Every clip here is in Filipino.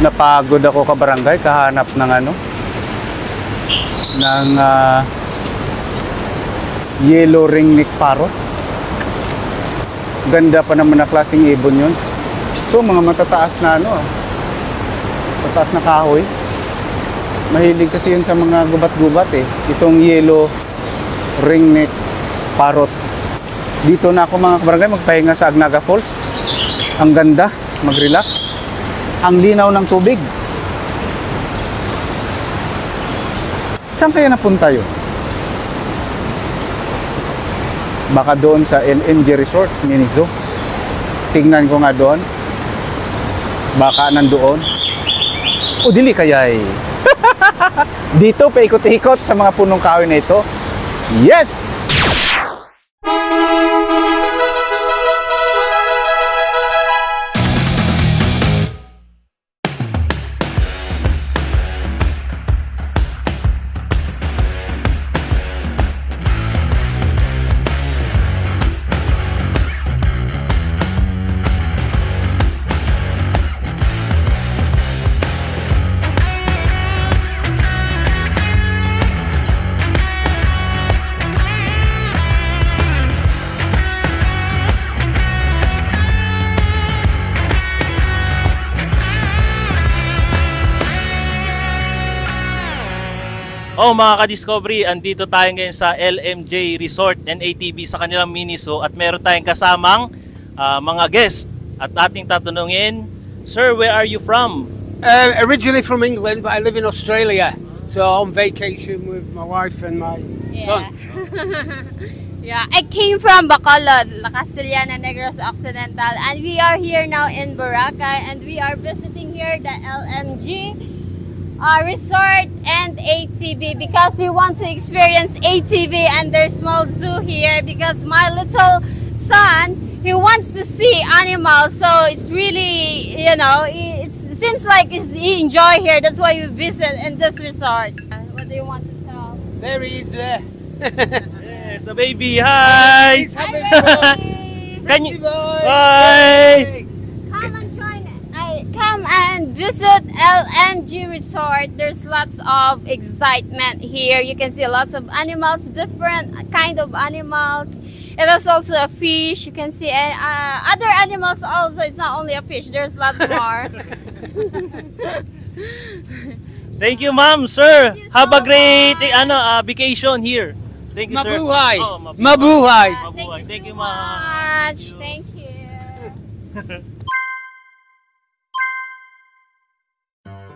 Napagod ako kabarangay kahanap ng ano, ng yellow ringneck parrot. Ganda pa naman na klaseng ibon yun. Ito mga matataas na ano, matataas na kahoy. Mahilig kasi yun sa mga gubat-gubat eh. Itong yellow ringneck parrot. Dito na ako mga kabarangay magpahinga sa Agnaga Falls. Ang ganda, mag-relax. Ang linaw ng tubig. Saan kaya napunta yun? Baka doon sa LMG Resort, Minizo. Tingnan ko nga doon. Baka nandoon. O dili kaya eh. Dito, paikot-ikot sa mga punong kahoy na ito. Yes! Oh mga ka-Discovery, andito tayo ngayon sa LMJ Resort and ATV sa kanilang Miniso at meron tayong kasamang mga guest at ating tatanungin, Sir, where are you from? Originally from England, but I live in Australia. So on vacation with my wife and my son. Yeah, I came from Bacolod, La Castellana, Negros Occidental, and we are here now in Boracay, and we are visiting here the LMG Resort and ATV because we want to experience ATV and their small zoo here because my little son, he wants to see animals, so it's really, you know, it seems like he enjoy here. That's why we visit in this resort. What do you want to tell? There he is there. Yes, the baby. Hi! Hi, baby! Can you... Boy. Hi! Come and join it. Come and visit LMG Resort. There's lots of excitement here. You can see lots of animals, different kind of animals. It is also a fish. You can see other animals also. It's not only a fish. There's lots more. Thank you, ma'am, sir. You Have so a great much. vacation here. Thank you, sir. Mabuhay! Oh, Mabuhay! Mabuhay. Thank you, so ma'am. much. Thank you.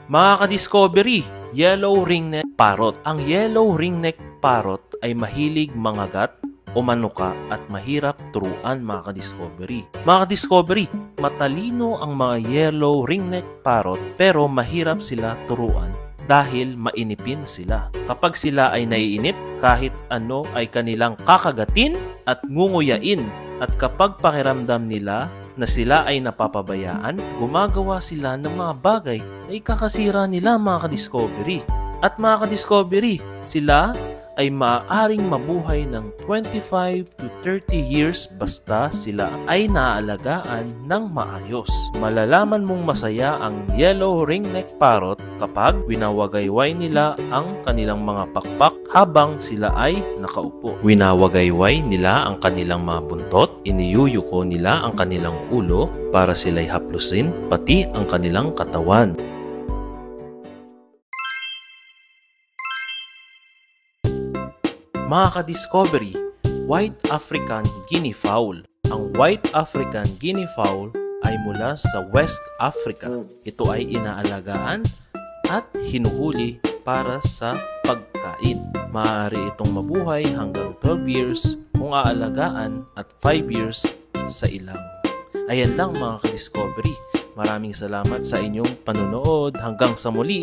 Mga ka-Discovery, yellow ringneck parrot. Ang yellow ringneck parrot ay mahilig mangagat, umanuka at mahirap turuan mga ka-Discovery. Mga ka-Discovery, matalino ang mga yellow ringneck parrot pero mahirap sila turuan dahil mainipin sila. Kapag sila ay naiinip, kahit ano ay kanilang kakagatin at ngunguyain. At kapag pakiramdam nila na sila ay napapabayaan, gumagawa sila ng mga bagay na ikakasira nila mga ka-Discovery. At mga ka-Discovery, sila ay maaaring mabuhay ng 25 to 30 years basta sila ay naaalagaan ng maayos. Malalaman mong masaya ang yellow ringneck parrot kapag winawagayway nila ang kanilang mga pakpak habang sila ay nakaupo. Winawagayway nila ang kanilang mga buntot, iniyuyuko nila ang kanilang ulo para sila'y haplusin pati ang kanilang katawan. Mga ka-Discovery, White African Guinea Fowl. Ang White African Guinea Fowl ay mula sa West Africa. Ito ay inaalagaan at hinuhuli para sa pagkain. Maaari itong mabuhay hanggang 12 years kung aalagaan at 5 years sa ilang. Ayan lang mga ka-Discovery. Maraming salamat sa inyong panonood. Hanggang sa muli!